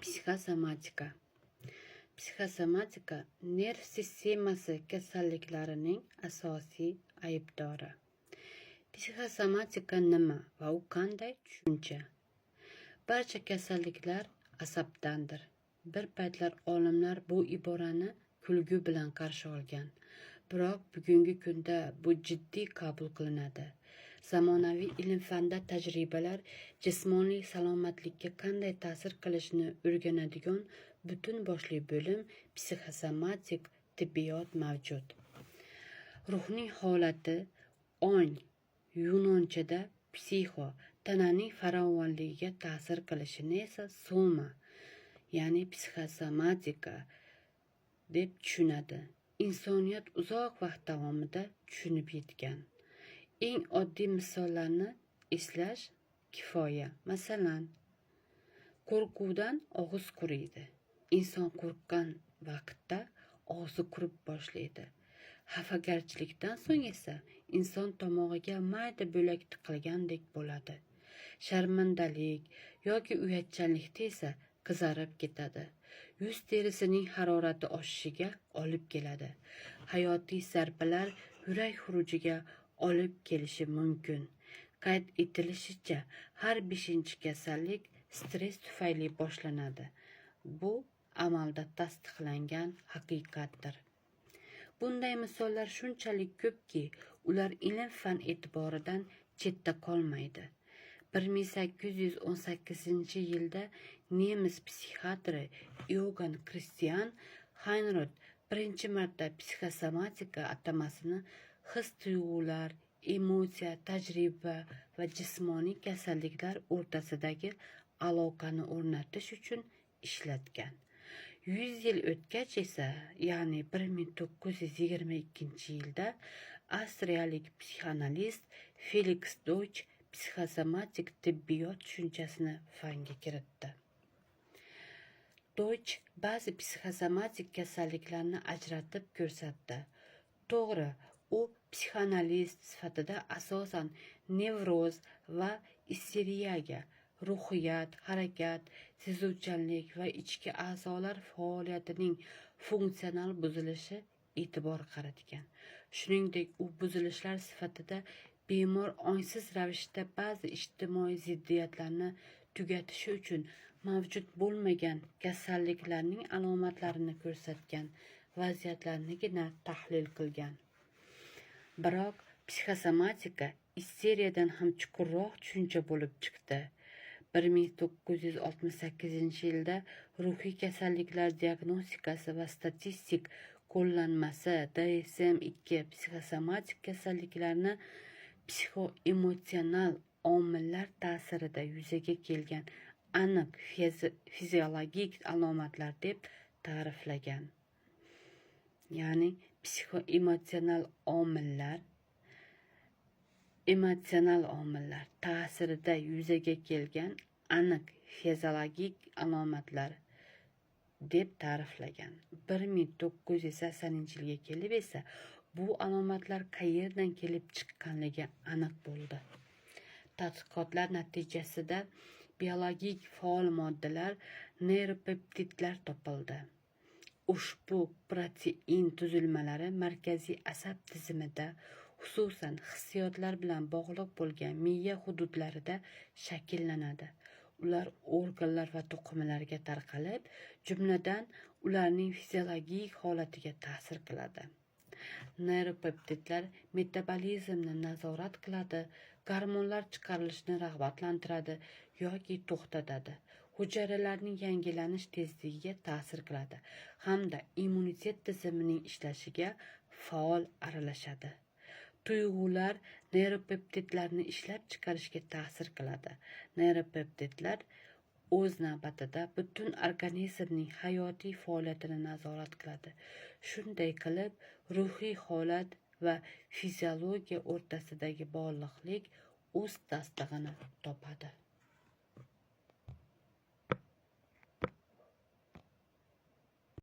Psixosomatika. Psixosomatika nerv sistemasi kasalliklarining asosiy aybdori. Psixosomatika nima va u qanday tushuncha? Barcha kasalliklar asabdandir. Bir paytlar olimlar bu iborani kulgu bilan qarshi olgan. Biroq bugungi kunda bu jiddiy qabul qilinadi. Zamonaviy ilm-fanda tajribalar jismoniy salomatlikka qanday ta'sir qilishini o'rganadigan butun boshli bo'lim psixosomatik tibbiyot mavjud. Ruhning holati ong, yunonchada psixo, tananing farovonligiga ta'sir qilishini esa soma, ya'ni psixosomatika deb tushunadi. Insoniyat uzoq vaqt davomida tushunib yetgan. Eng oddiy misollarni eslash kifoya. Masalan, qo'rquvdan og'iz quriydi. Inson qo'rqqan vaqtda og'zi qurib boshlaydi. Xafagarchilikdan so'ng esa inson tomog'iga mayda bo'lak tiqilgandek bo'ladi. Sharmandalik yoki uyatchanlikda esa qizarib ketadi. Yuz terisining harorati oshishiga olib keladi. Hayotiy zarbalar yurak xurujiga olib kelishi mumkin. Qayd etilishicha, har 5-chi kasallik stress tufayli boshlanadi. Bu amalda tasdiqlangan haqiqatdir. Bunday misollar shunchalik ko'pki, ular ilm-fan e'tiboridan chetda qolmaydi. 1818-yilda nemis psixiatri Iyogann Christian Heinroth birinchi marta psixosomatika atamasini his-tuyg'ular, emotsiya, tajriba va jismoniy kasalliklar o'rtasidagi aloqani o'rnatish uchun ishlatgan. 100 yil o'tgach esa, ya'ni 1922-yilda avstriyalik psixoanalist Felix Deutsch psixosomatik tibbiyot tushunchasini fanga kiritdi. Deutsch ba'zi psixosomatik kasalliklarni ajratib ko'rsatdi. To'g'ri, u psixoanalist sifatida asosan nevroz va isteriyaga, ruhiyat, harakat, sezuvchanlik va ichki a'zolar faoliyatining funksional buzilishi e'tibor qaratgan. Shuningdek, u buzilishlar sifatida bemor ongsiz ravishda ba'zi ijtimoiy ziddiyatlarni tugatishi uchun mavjud bo'lmagan kasalliklarning alomatlarini ko'rsatgan vaziyatlarnigina tahlil qilgan. Biroq psixosomatika isteriyadan ham chuqurroq tushuncha bo'lib chiqdi. 1968-yilda ruhiy kasalliklar diagnostikasi va statistik qo'llanmasi DSM-2 psixosomatik kasalliklarni psixoemotsional omillar ta'sirida yuzaga kelgan aniq fiziologik alomatlar deb ta'riflagan. Ya'ni psixoemotsional omillar ta'sirida yuzaga kelgan aniq fiziologik alomatlar deb ta'riflagan. 1980-yilga kelib esa bu alomatlar qayerdan kelib chiqqanligi aniq bo'ldi. Tadqiqotlar natijasida biologik faol moddalar, neyropeptidlar topildi. Ushbu protein tuzilmalari markaziy asab tizimida, xususan hissiyotlar bilan bog'liq bo'lgan miya hududlarida shakllanadi. Ular organlar va to'qimalarga tarqalib, jumladan ularning fiziologik holatiga ta'sir qiladi. Neyropeptidlar metabolizmni nazorat qiladi, gormonlar chiqarilishini rag'batlantiradi yoki to'xtatadi, hujayralarning yangilanish tezligiga ta'sir qiladi hamda immunitet tizimining ishlashiga faol aralashadi. Tuyg'ular neyropeptidlarni ishlab chiqarishga ta'sir qiladi. Neyropeptidlar o'z navbatida butun organizmning hayotiy faoliyatini nazorat qiladi. Shunday qilib, ruhiy holat va fiziologiya o'rtasidagi bog'liqlik o'z tasdig'ini topadi.